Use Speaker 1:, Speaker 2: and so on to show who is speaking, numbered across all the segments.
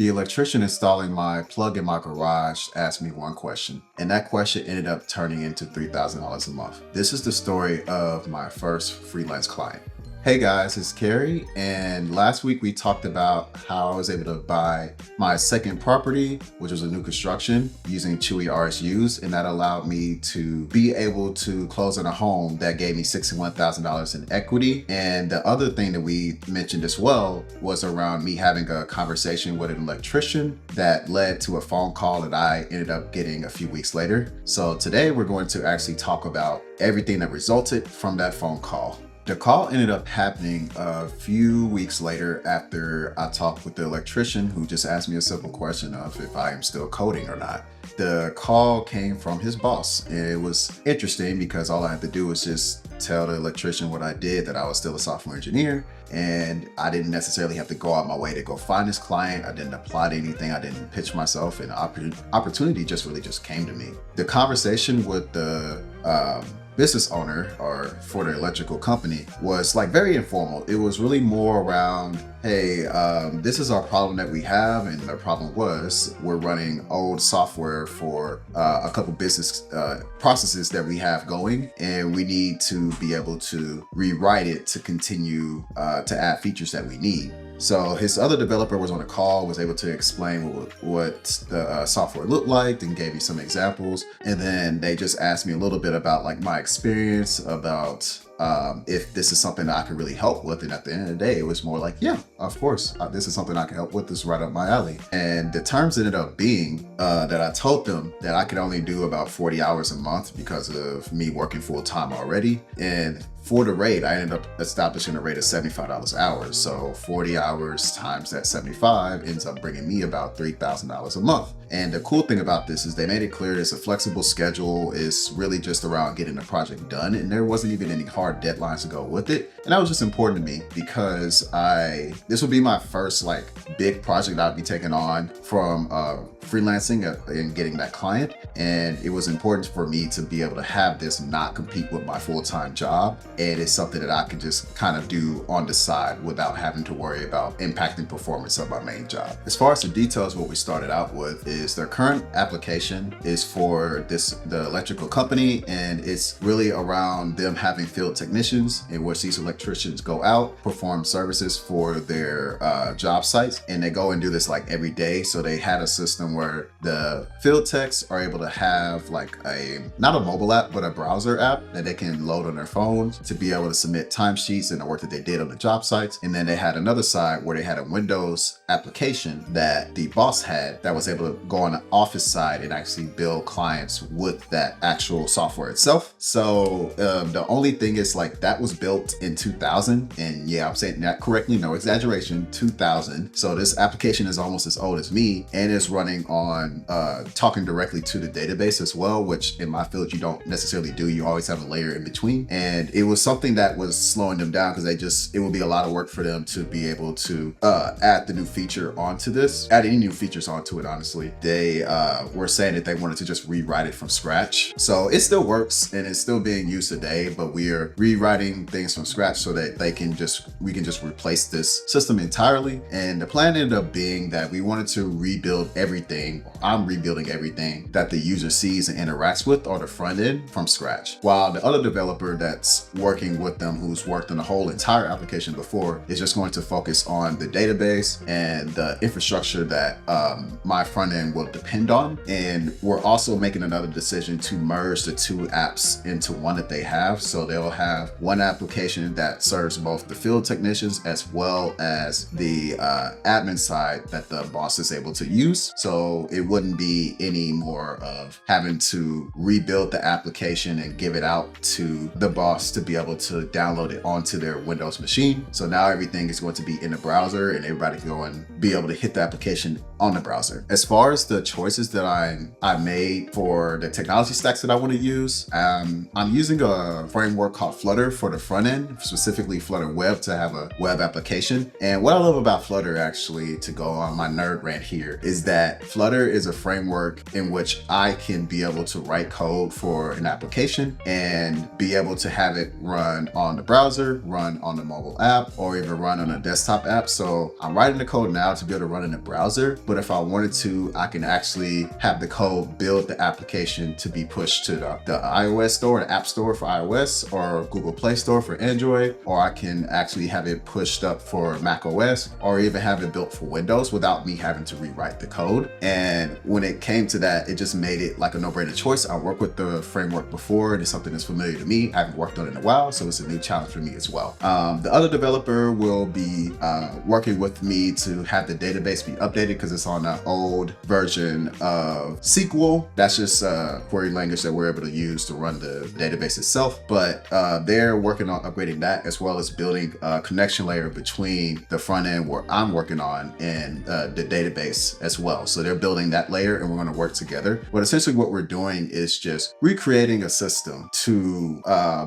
Speaker 1: The electrician installing my plug in my garage asked me one question, and that question ended up turning into $3,000 a month. This is the story of my first freelance client. Hey guys, it's Carrie, and last week we talked about how I was able to buy my second property, which was a new construction, using Chewy RSUs, and that allowed me to be able to close on a home that gave me $61,000 in equity. And the other thing that we mentioned as well was around me having a conversation with an electrician that led to a phone call that I ended up getting a few weeks later. So today we're going to actually talk about everything that resulted from that phone call. The call ended up happening a few weeks later after I talked with the electrician who just asked me a simple question of if I am still coding or not. The call came from his boss. It was interesting because all I had to do was just tell the electrician what I did, that I was still a software engineer, and I didn't necessarily have to go out my way to go find this client. I didn't apply to anything. I didn't pitch myself, and the opportunity just really came to me. The conversation with the business owner or for the electrical company was like very informal. It was really more around, hey, this is our problem that we have, and the problem was we're running old software for a couple business processes that we have going, and we need to be able to rewrite it to continue to add features that we need. So his other developer was on a call, was able to explain what the software looked like, and gave me some examples. And then they just asked me a little bit about like my experience, about if this is something that I could really help with. And at the end of the day, it was more like, yeah, of course, this is something I can help with. This is right up my alley. And the terms ended up being that I told them that I could only do about 40 hours a month because of me working full time already. And for the rate, I ended up establishing a rate of $75 an hour. So 40 hours times that 75 ends up bringing me about $3,000 a month. And the cool thing about this is they made it clear it's a flexible schedule. It's really just around getting the project done. And there wasn't even any hard deadlines to go with it. And that was just important to me because this would be my first like big project that I'd be taking on from freelancing and getting that client. And it was important for me to be able to have this not compete with my full-time job. And it's something that I can just kind of do on the side without having to worry about impacting performance of my main job. As far as the details, what we started out with is their current application is for the electrical company, and it's really around them having field technicians in which these electricians go out, perform services for their job sites, and they go and do this like every day. So they had a system where the field techs are able to have like not a mobile app, but a browser app that they can load on their phones to be able to submit timesheets and the work that they did on the job sites. And then they had another side where they had a Windows application that the boss had that was able to go on the office side and actually build clients with that actual software itself. So the only thing is like that was built in 2000, and yeah, I'm saying that correctly, no exaggeration, 2000. So this application is almost as old as me, and it's running on talking directly to the database as well, which in my field you don't necessarily do. You always have a layer in between, and it was something that was slowing them down because it would be a lot of work for them to be able to add the new feature onto this, add any new features onto it. Honestly, they were saying that they wanted to just rewrite it from scratch. So it still works and it's still being used today, but we are rewriting things from scratch so that we can just replace this system entirely. And the plan ended up being that we wanted to rebuild everything. I'm rebuilding everything that the user sees and interacts with on the front end from scratch, while the other developer that's working with them, who's worked on the whole entire application before, is just going to focus on the database and the infrastructure that my front end will depend on. And we're also making another decision to merge the two apps into one that they have. So they'll have one application that serves both the field technicians as well as the admin side that the boss is able to use. So it wouldn't be any more of having to rebuild the application and give it out to the boss to be able to download it onto their Windows machine. So now everything is going to be in the browser, and everybody can go and be able to hit the application on the browser. As far as the choices that I made for the technology stacks that I want to use, I'm using a framework called Flutter for the front end, specifically Flutter Web, to have a web application. And what I love about Flutter, actually, to go on my nerd rant here, is that Flutter is a framework in which I can be able to write code for an application and be able to have it run on the browser, run on the mobile app, or even run on a desktop app. So I'm writing the code now to be able to run in the browser, but if I wanted to, I can actually have the code build the application to be pushed to the iOS store, the App Store for iOS, or Google Play Store for Android, or I can actually have it pushed up for Mac OS, or even have it built for Windows without me having to rewrite the code. And when it came to that, it just made it like a no-brainer choice. I worked with the framework before, and it's something that's familiar to me. I haven't worked on it in a while, so it's a new challenge for me as well. The other developer will be working with me to have the database be updated because it's on an old version of SQL. That's just a query language that we're able to use to run the database itself. But they're working on upgrading that, as well as building a connection layer between the front end where I'm working on and the database as well. So they're building that layer and we're going to work together. But essentially what we're doing is just recreating a system to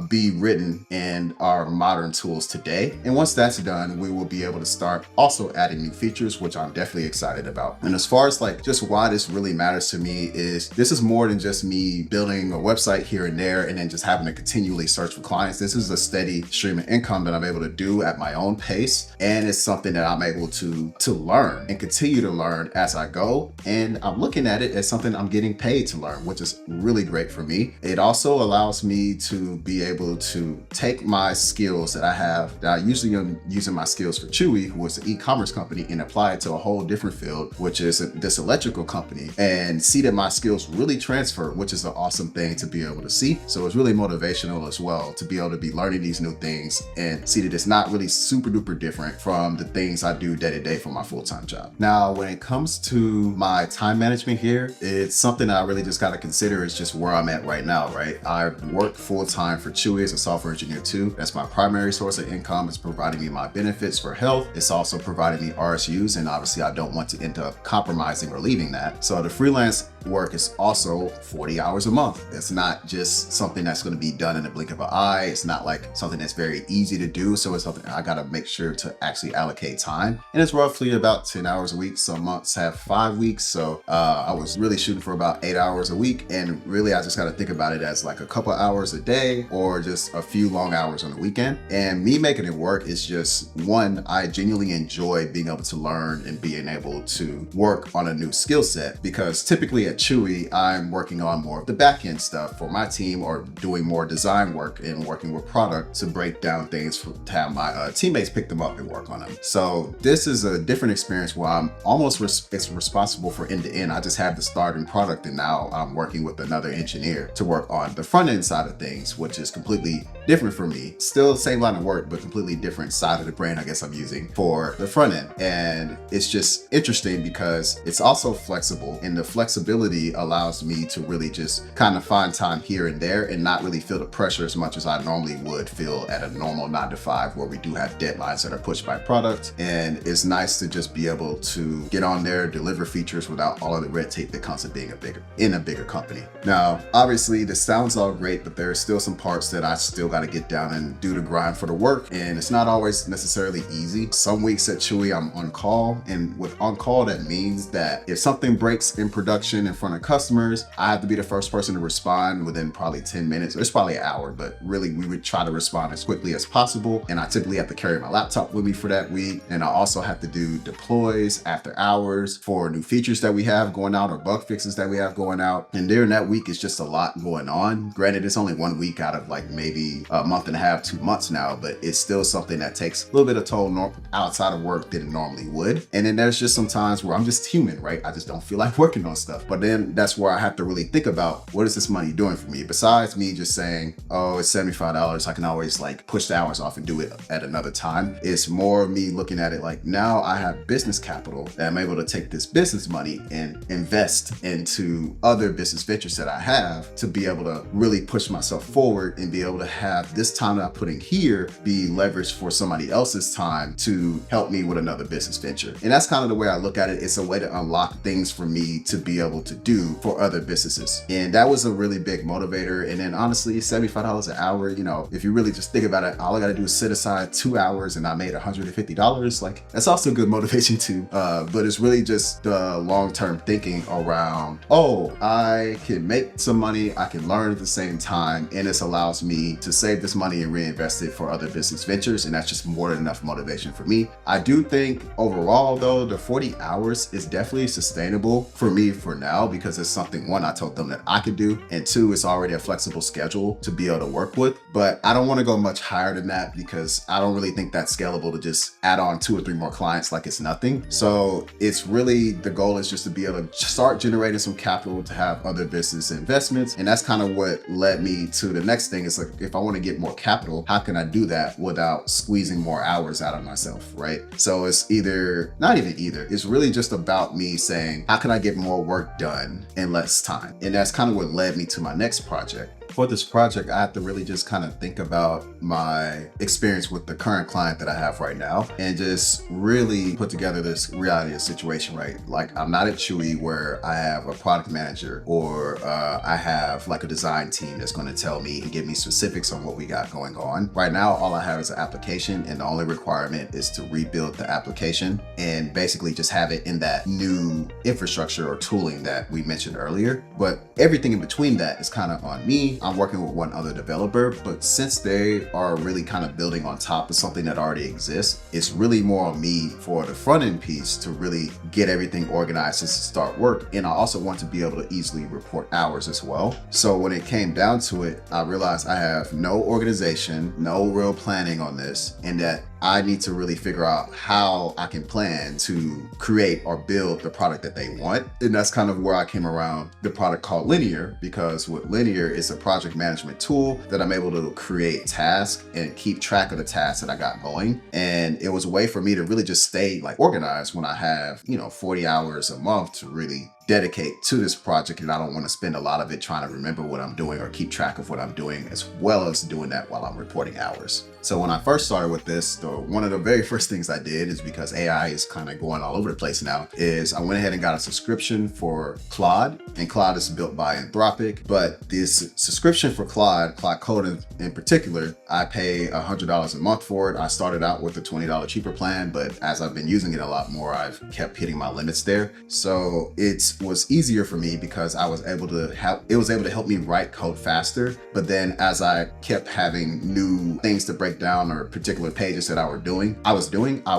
Speaker 1: be written in our modern tools today. And once that's done, we will be able to start also adding new features, which I'm definitely excited about. And as far as like just why this really matters to me is this is more than just me building a website here and there and then just having to continually search for clients. This is a steady stream of income that I'm able to do at my own pace. And it's something that I'm able to learn and continue to learn as I go. And I'm looking at it as something I'm getting paid to learn, which is really great for me. It also allows me to be able to take my skills that I have, that I usually am using my skills for Chewy, who is an e-commerce company, and apply it to a whole different field, which is this electrical company, and see that my skills really transfer, which is an awesome thing to be able to see. So it's really motivational as well to be able to be learning these new things and see that it's not really super duper different from the things I do day to day for my full-time job. Now, when it comes to my time management here, it's something I really just got to consider is just where I'm at right now, right? I work full-time for Chewy as a software engineer too. That's my primary source of income. It's providing me my benefits for health. It's also providing me RSUs, and obviously I don't want to end up compromising or leaving that. So the freelance work is also 40 hours a month. It's not just something that's going to be done in the blink of an eye. It's not like something that's very easy to do. So it's something I got to make sure to actually allocate time. And it's roughly about 10 hours a week. Some months have 5 weeks. So I was really shooting for about 8 hours a week. And really, I just got to think about it as like a couple hours a day or just a few long hours on the weekend. And me making it work is just one, I genuinely enjoy being able to learn and being able to work on a new skill set, because typically at Chewy, I'm working on more of the back end stuff for my team or doing more design work and working with product to break down things to have my teammates pick them up and work on them. So this is a different experience where I'm almost responsible for end to end. I just have the starting product and now I'm working with another engineer to work on the front end side of things, which is completely different for me. Still the same line of work, but completely different side of the brain I guess I'm using for the front end. And it's just interesting because it's also flexible, and the flexibility allows me to really just kind of find time here and there and not really feel the pressure as much as I normally would feel at a normal 9 to 5 where we do have deadlines that are pushed by product. And it's nice to just be able to get on there, deliver features without all of the red tape that comes with being in a bigger company. Now, obviously this sounds all great, but there are still some parts that I still got to get down and do the grind for the work. And it's not always necessarily easy. Some weeks at Chewy, I'm on call, and with on call, that means that if something breaks in production in front of customers, I have to be the first person to respond within probably 10 minutes. It's probably an hour, but really we would try to respond as quickly as possible. And I typically have to carry my laptop with me for that week. And I also have to do deploys after hours for new features that we have going out or bug fixes that we have going out. And during that week, it's just a lot going on. Granted, it's only 1 week out of like maybe a month and a half, 2 months now, but it's still something that takes a little bit of toll outside of work than it normally would. And then there's just some times where I'm just human, right? I just don't feel like working on stuff. But then that's where I have to really think about, what is this money doing for me? Besides me just saying, oh, it's $75, I can always like push the hours off and do it at another time. It's more me looking at it like, now I have business capital that I'm able to take this business money and invest into other business ventures that I have to be able to really push myself forward and be able to have have this time that I'm putting here be leveraged for somebody else's time to help me with another business venture? And that's kind of the way I look at it. It's a way to unlock things for me to be able to do for other businesses. And that was a really big motivator. And then honestly, $75 an hour, you know, if you really just think about it, all I got to do is set aside 2 hours and I made $150. Like, that's also good motivation too. But it's really just the long-term thinking around, oh, I can make some money, I can learn at the same time, and this allows me to save this money and reinvest it for other business ventures. And that's just more than enough motivation for me. I do think overall though, the 40 hours is definitely sustainable for me for now, because it's something, one, I told them that I could do, and two, it's already a flexible schedule to be able to work with. But I don't want to go much higher than that because I don't really think that's scalable to just add on 2 or 3 more clients like it's nothing. So it's really, the goal is just to be able to start generating some capital to have other business investments. And that's kind of what led me to the next thing. It's like, if I want to get more capital, how can I do that without squeezing more hours out of myself, right? So it's either, not even either, it's really just about me saying, how can I get more work done in less time? And that's kind of what led me to my next project. For this project, I have to really just kind of think about my experience with the current client that I have right now and just really put together this reality of situation, right? Like, I'm not at Chewy where I have a product manager or I have like a design team that's going to tell me and give me specifics on what we got going on. Right now, all I have is an application, and the only requirement is to rebuild the application and basically just have it in that new infrastructure or tooling that we mentioned earlier. But everything in between that is kind of on me. I'm working with one other developer, but since they are really kind of building on top of something that already exists, it's really more on me for the front end piece to really get everything organized and start work. And I also want to be able to easily report hours as well. So when it came down to it, I realized I have no organization, no real planning on this, and that I need to really figure out how I can plan to create or build the product that they want. And that's kind of where I came around the product called Linear, because with Linear, it's a project management tool that I'm able to create tasks and keep track of the tasks that I got going. And it was a way for me to really just stay like organized when I have, 40 hours a month to really dedicate to this project, and I don't want to spend a lot of it trying to remember what I'm doing or keep track of what I'm doing, as well as doing that while I'm reporting hours. So when I first started with this, one of the very first things I did is, because AI is kind of going all over the place now, is I went ahead and got a subscription for Claude, and Claude is built by Anthropic. But this subscription for Claude Code in particular, I pay $100 a month for it. I started out with a $20 cheaper plan, but as I've been using it a lot more, I've kept hitting my limits there. So it was easier for me because it was able to help me write code faster. But then as I kept having new things to break down or particular pages that I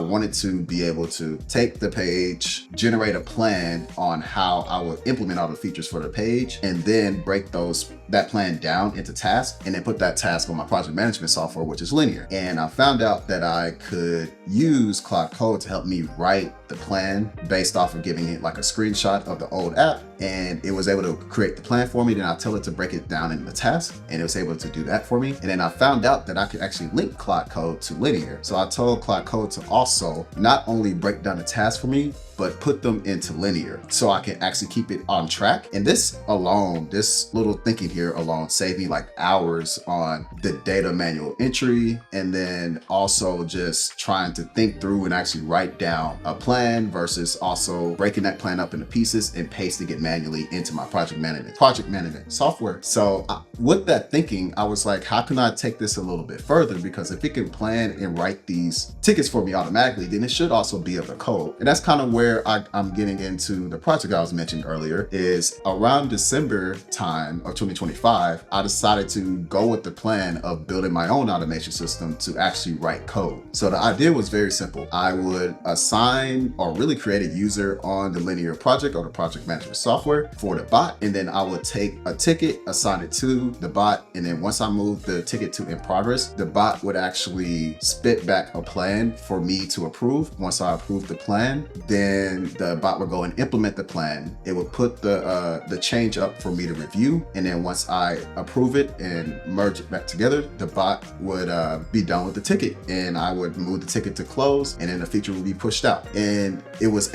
Speaker 1: wanted to be able to take the page, generate a plan on how I would implement all the features for the page, and then break that plan down into tasks, and then put that task on my project management software, which is Linear. And I found out that I could use Claude Code to help me write the plan based off of giving it like a screenshot of the old app, and it was able to create the plan for me. Then I tell it to break it down into the task, and it was able to do that for me. And then I found out that I could actually link Claude Code to Linear. So I told Claude Code to also not only break down the task for me, but put them into Linear so I can actually keep it on track. And this little thinking here alone saved me like hours on the data manual entry, and then also just trying to think through and actually write down a plan versus also breaking that plan up into pieces and pasting it manually into my project management software. So with that thinking, I was like, how can I take this a little bit further? Because if it can plan and write these tickets for me automatically, then it should also be able to code. And that's kind of where I'm getting into the project I was mentioning earlier. Is around December time of 2025, I decided to go with the plan of building my own automation system to actually write code. So the idea was very simple. I would assign or really create a user on the Linear project or the project management software for the bot, and then I would take a ticket, assign it to the bot, and then once I moved the ticket to in progress, the bot would actually spit back a plan for me to approve. Once I approved the plan, then when the bot would go and implement the plan, it would put the change up for me to review. And then once I approve it and merge it back together, the bot would be done with the ticket, and I would move the ticket to close, and then the feature would be pushed out. And it was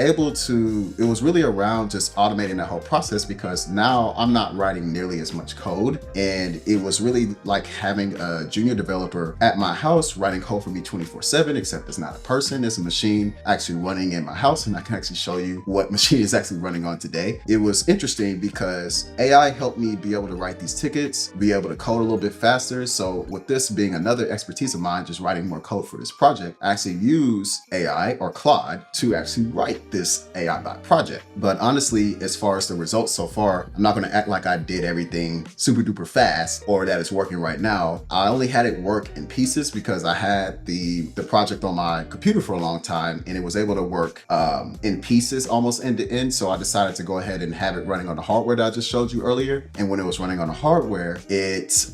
Speaker 1: really around just automating that whole process, because now I'm not writing nearly as much code. And it was really like having a junior developer at my house writing code for me 24/7, except it's not a person, it's a machine actually running in my house, and I can actually show you what machine is actually running on today. It was interesting because AI helped me be able to write these tickets, be able to code a little bit faster. So with this being another expertise of mine, just writing more code for this project, I actually use AI or Claude to actually write this AI bot project. But honestly, as far as the results so far, I'm not going to act like I did everything super duper fast or that it's working right now. I only had it work in pieces because I had the project on my computer for a long time, and it was able to work in pieces almost end to end. So I decided to go ahead and have it running on the hardware that I just showed you earlier. And when it was running on the hardware, it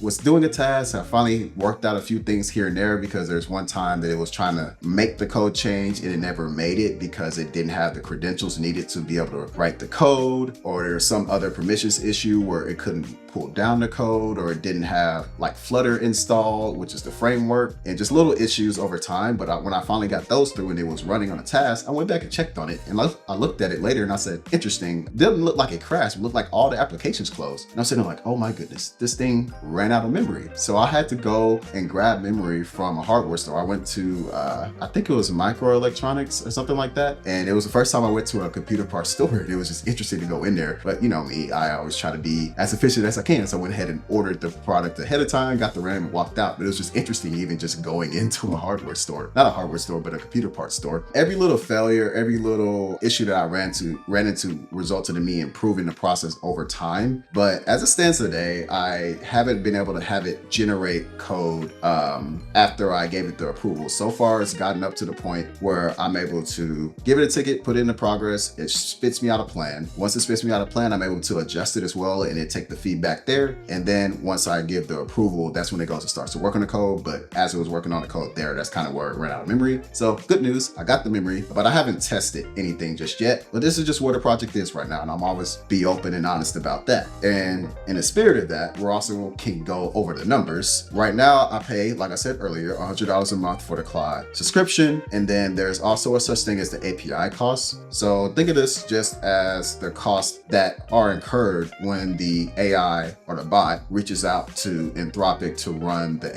Speaker 1: was doing a task. I finally worked out a few things here and there, because there's one time that it was trying to make the code change and it never made it because it didn't have the credentials needed to be able to write the code, or there's some other permissions issue where it couldn't pull down the code, or it didn't have like Flutter installed, which is the framework, and just little issues over time. But when I finally got those through and it was running on a task, I went back and checked on it, and I looked at it later and I said, interesting, didn't look like it crashed, it looked like all the applications closed. And I'm sitting there like, oh my goodness, this thing ran out of memory. So I had to go and grab memory from a hardware store. I went to, I think it was Microelectronics or something like that. And it was the first time I went to a computer parts store, and it was just interesting to go in there. But you know me, I always try to be as efficient as I can. So I went ahead and ordered the product ahead of time, got the RAM, and walked out. But it was just interesting even just going into a hardware store, not a hardware store, but a computer parts store. Every little failure, every little issue that I ran into resulted in me improving the process over time. But as it stands today, I haven't been able to have it generate code after I gave it the approval. So far, it's gotten up to the point where I'm able to give it a ticket, put it into progress, it spits me out a plan. Once it spits me out a plan, I'm able to adjust it as well, and it take the feedback there. And then once I give the approval, that's when it goes and starts to work on the code. But as it was working on the code there, that's kind of where it ran out of memory. So good news, I got the memory, but I haven't tested anything just yet. But this is just where the project is right now, and I'm always be open and honest about that. And in the spirit of that, we're also can go over the numbers. Right now, I pay, like I said earlier, $100 a month for the Claude subscription. And then there's also a such thing as the API costs. So think of this just as the costs that are incurred when the AI or the bot reaches out to Anthropic to run the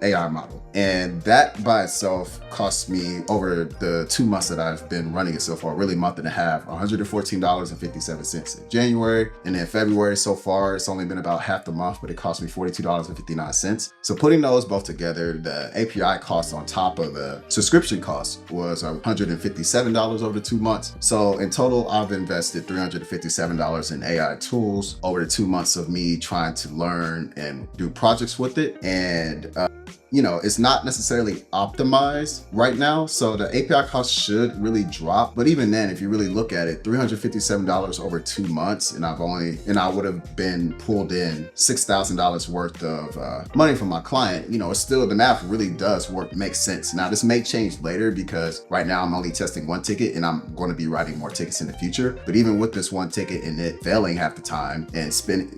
Speaker 1: AI model. And that by itself costs me, over the 2 months that I've been running it so far, really month and a half, $114.57 in January. And then February so far, it's only been about half the month, but it cost me $42.59. So putting those both together, the API cost on top of the subscription cost was $157 over the 2 months. So in total, I've invested $357 in AI tools over the 2 months of me trying to learn and do projects with it. And you know, it's not necessarily optimized right now, so the API cost should really drop. But even then, if you really look at it, $357 over 2 months, and I would have been pulled in $6,000 worth of money from my client. You know, it's still, the math really does work, makes sense. Now this may change later, because right now I'm only testing one ticket, and I'm going to be writing more tickets in the future. But even with this one ticket and it failing half the time and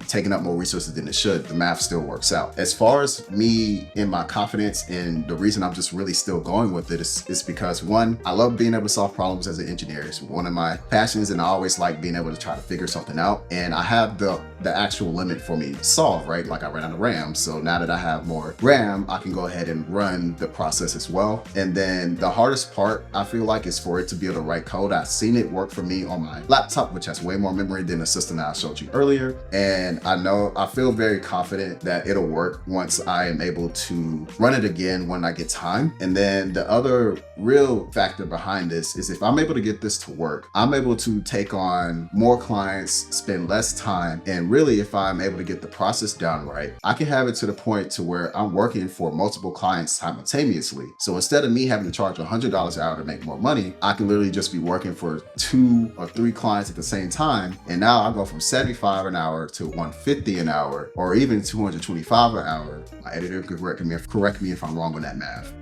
Speaker 1: taking up more resources than it should, the math still works out. As far as me in my confidence, and the reason I'm just really still going with it is because, one, I love being able to solve problems as an engineer. It's one of my passions, and I always like being able to try to figure something out. And I have the actual limit for me to solve, right? Like I ran out of RAM. So now that I have more RAM, I can go ahead and run the process as well. And then the hardest part, I feel like, is for it to be able to write code. I've seen it work for me on my laptop, which has way more memory than the system that I showed you earlier. And I feel very confident that it'll work once I am able to run it again when I get time. And then the other real factor behind this is, if I'm able to get this to work, I'm able to take on more clients, spend less time. And really, if I'm able to get the process down right, I can have it to the point to where I'm working for multiple clients simultaneously. So instead of me having to charge $100 an hour to make more money, I can literally just be working for 2 or 3 clients at the same time. And now I go from $75 an hour to $150 an hour, or even $225 an hour. My editor could correct me if I'm wrong on that math.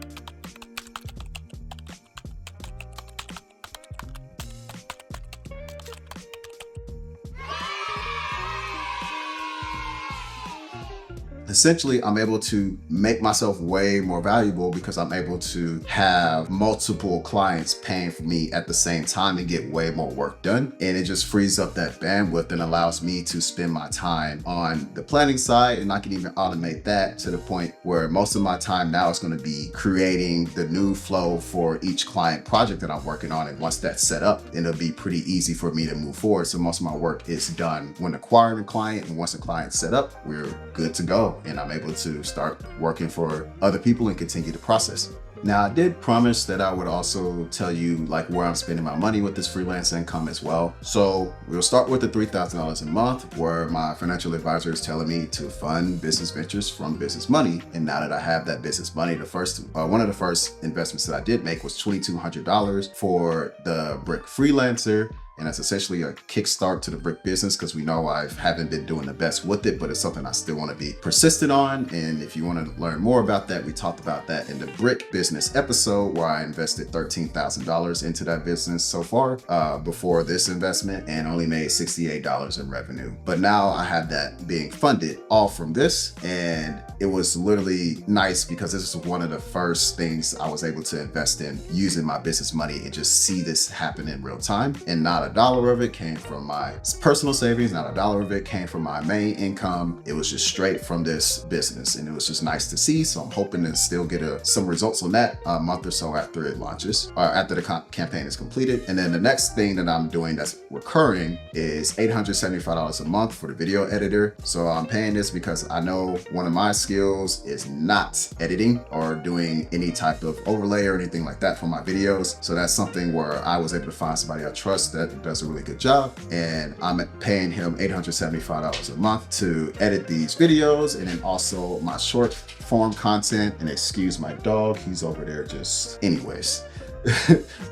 Speaker 1: essentially I'm able to make myself way more valuable because I'm able to have multiple clients paying for me at the same time and get way more work done. And it just frees up that bandwidth and allows me to spend my time on the planning side, and I can even automate that to the point where most of my time now is going to be creating the new flow for each client project that I'm working on. And once that's set up, it'll be pretty easy for me to move forward. So most of my work is done when acquiring a client, and once the client's set up, we're good to go. And I'm able to start working for other people and continue the process. Now, I did promise that I would also tell you like where I'm spending my money with this freelance income as well. So we'll start with the $3,000 a month, where my financial advisor is telling me to fund business ventures from business money. And now that I have that business money, one of the first investments that I did make was $2,200 for the Brick Freelancer. And that's essentially a kickstart to the brick business, because we know I haven't been doing the best with it, but it's something I still want to be persistent on. And if you want to learn more about that, we talked about that in the brick business episode, where I invested $13,000 into that business so far before this investment, and only made $68 in revenue. But now I have that being funded all from this. And it was literally nice because this was one of the first things I was able to invest in using my business money and just see this happen in real time. And not a dollar of it came from my personal savings, not a dollar of it came from my main income. It was just straight from this business, and it was just nice to see. So I'm hoping to still get some results on that a month or so after it launches, or after the campaign is completed. And then the next thing that I'm doing that's recurring is $875 a month for the video editor. So I'm paying this because I know one of my skills is not editing or doing any type of overlay or anything like that for my videos. So that's something where I was able to find somebody I trust that does a really good job, and I'm paying him $875 a month to edit these videos, and then also my short form content. And excuse my dog, he's over there just anyways.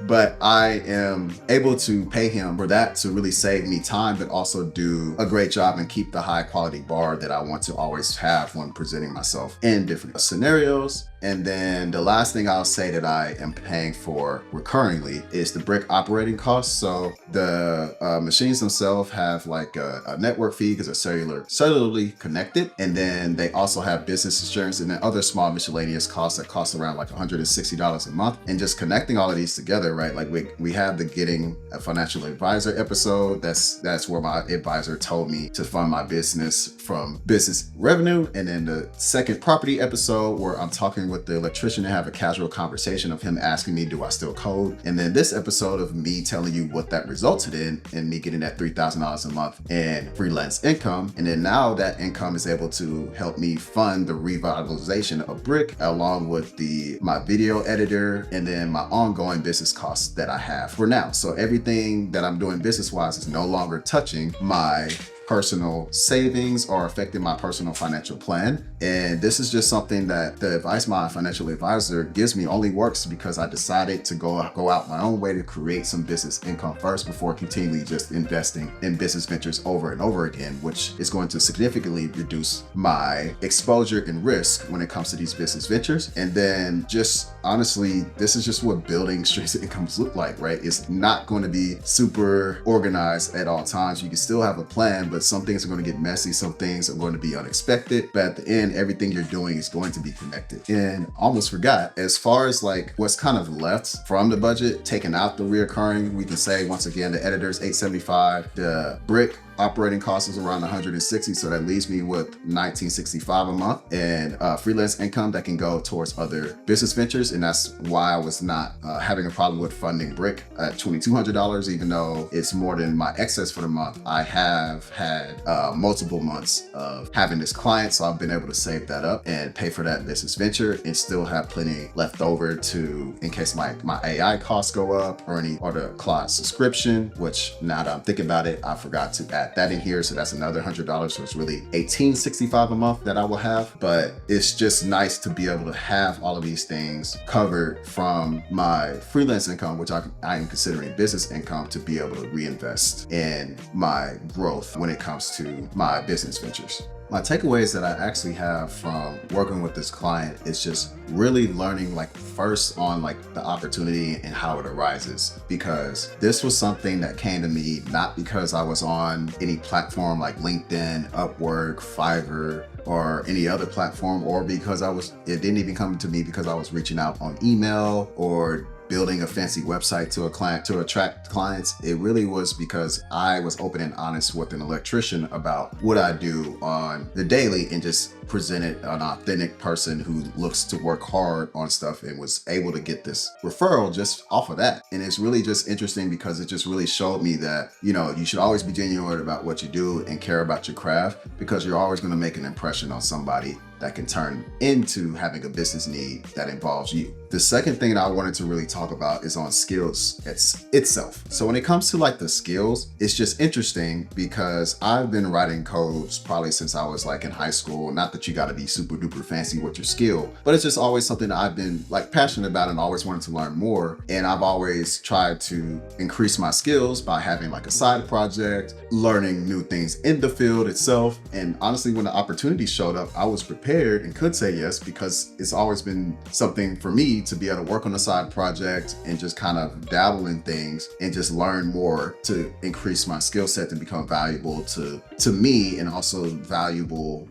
Speaker 1: But I am able to pay him for that to really save me time, but also do a great job and keep the high quality bar that I want to always have when presenting myself in different scenarios. And then the last thing I'll say that I am paying for recurringly is the brick operating costs. So the machines themselves have like a network fee because they're cellularly connected. And then they also have business insurance and then other small miscellaneous costs that cost around like $160 a month. And just connecting all of these together, right? Like we have the Getting a Financial Advisor episode. That's where my advisor told me to fund my business from business revenue. And then the second property episode, where I'm talking with the electrician to have a casual conversation of him asking me, do I still code? And then this episode of me telling you what that resulted in, and me getting that $3,000 a month in freelance income. And then now that income is able to help me fund the revitalization of brick, along with my video editor, and then my ongoing business costs that I have for now. So everything that I'm doing business-wise is no longer touching my personal savings or affecting my personal financial plan. And this is just something that the advice my financial advisor gives me only works because I decided to go out my own way to create some business income first before continually just investing in business ventures over and over again, which is going to significantly reduce my exposure and risk when it comes to these business ventures. And then just honestly, this is just what building streams of incomes look like, right? It's not going to be super organized at all times. You can still have a plan, but some things are going to get messy. Some things are going to be unexpected, but at the end, everything you're doing is going to be connected. And almost forgot, as far as like what's kind of left from the budget, taking out the reoccurring, we can say once again, the editor's $875, the brick operating cost is around $160, so that leaves me with $1965 a month, and freelance income that can go towards other business ventures. And that's why I was not having a problem with funding brick at $2,200, even though it's more than my excess for the month. I have had multiple months of having this client, so I've been able to save that up and pay for that business venture, and still have plenty left over in case my AI costs go up, or the Claude subscription, which now that I'm thinking about it, I forgot to add that in here. So that's another $100. So it's really $1,865 a month that I will have. But it's just nice to be able to have all of these things covered from my freelance income, which I am considering business income, to be able to reinvest in my growth when it comes to my business ventures. My takeaways that I actually have from working with this client is just really learning first on the opportunity and how it arises, because this was something that came to me not because I was on any platform like LinkedIn, Upwork, Fiverr, or any other platform, or because it didn't even come to me because I was reaching out on email or building a fancy website to a client to attract clients. It really was because I was open and honest with an electrician about what I do on the daily and just presented an authentic person who looks to work hard on stuff and was able to get this referral just off of that. And it's really just interesting because it just really showed me that, you should always be genuine about what you do and care about your craft, because you're always going to make an impression on somebody that can turn into having a business need that involves you. The second thing that I wanted to really talk about is on skills itself. So when it comes to like the skills, it's just interesting because I've been writing codes probably since I was like in high school. Not that you got to be super duper fancy with your skill, but it's just always something that I've been like passionate about and always wanted to learn more. And I've always tried to increase my skills by having like a side project, learning new things in the field itself. And honestly, when the opportunity showed up, I was prepared and could say yes, because it's always been something for me to be able to work on a side project and just kind of dabble in things and just learn more to increase my skill set to become valuable to me and also valuable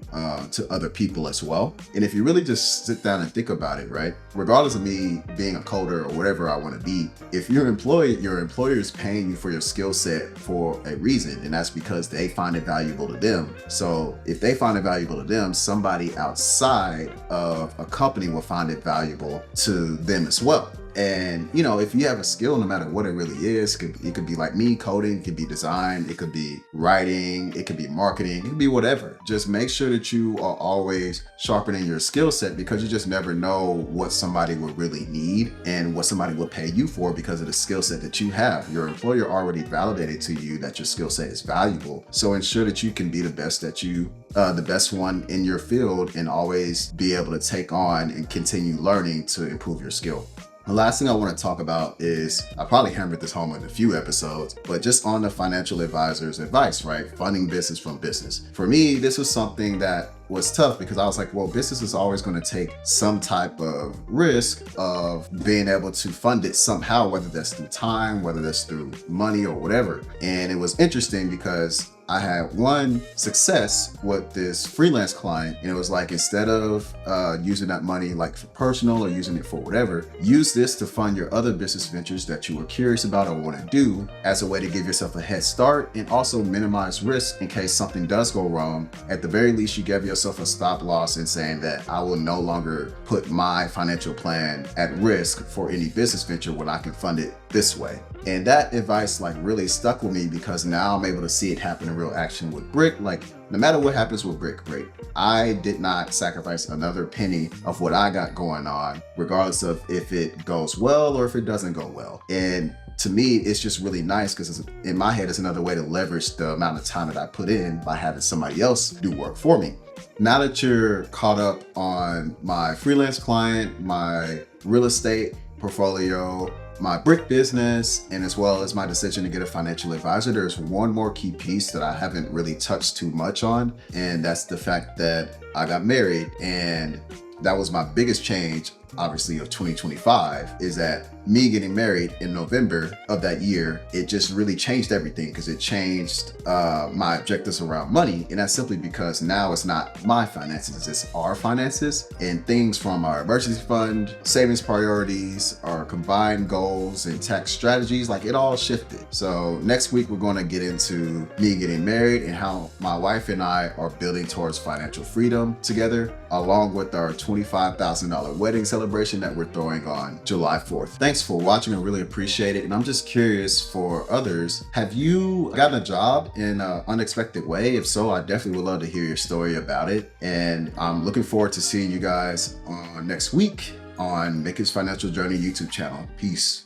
Speaker 1: to other people as well. And if you really just sit down and think about it, right, regardless of me being a coder or whatever I want to be, if you're employed, your employer is paying you for your skill set for a reason, and that's because they find it valuable to them. So if they find it valuable to them, somebody outside of a company will find it valuable to them as well. And if you have a skill, no matter what it really is, it could be like me, coding, it could be design, it could be writing, it could be marketing, it could be whatever. Just make sure that you are always sharpening your skill set, because you just never know what somebody will really need and what somebody will pay you for because of the skill set that you have. Your employer already validated to you that your skill set is valuable. So ensure that you can be the best the best one in your field, and always be able to take on and continue learning to improve your skill. The last thing I want to talk about is, I probably hammered this home in a few episodes, but just on the financial advisor's advice, right? Funding business from business. For me, this was something that was tough because I was like, well, business is always going to take some type of risk of being able to fund it somehow, whether that's through time, whether that's through money or whatever. And it was interesting because I had one success with this freelance client, and it was like, instead of using that money like for personal or using it for whatever, use this to fund your other business ventures that you were curious about or want to do, as a way to give yourself a head start and also minimize risk in case something does go wrong. At the very least, you give yourself a stop loss in saying that I will no longer put my financial plan at risk for any business venture when I can fund it this way. And that advice like really stuck with me, because now I'm able to see it happen in real action with Brick. Like, no matter what happens with Brick, I did not sacrifice another penny of what I got going on, regardless of if it goes well or if it doesn't go well. And to me, it's just really nice because in my head, it's another way to leverage the amount of time that I put in by having somebody else do work for me. Now that you're caught up on my freelance client, my real estate portfolio, my brick business, and as well as my decision to get a financial advisor, there's one more key piece that I haven't really touched too much on, and that's the fact that I got married. And that was my biggest change, obviously, of 2025, is that me getting married in November of that year, it just really changed everything, because it changed my objectives around money. And that's simply because now it's not my finances, it's our finances, and things from our emergency fund, savings priorities, our combined goals and tax strategies, like it all shifted. So next week, we're going to get into me getting married and how my wife and I are building towards financial freedom together, along with our $25,000 wedding celebration that we're throwing on July 4th. Thanks for watching. I really appreciate it. And I'm just curious for others, have you gotten a job in an unexpected way? If so, I definitely would love to hear your story about it. And I'm looking forward to seeing you guys on next week on Make His Financial Journey YouTube channel. Peace.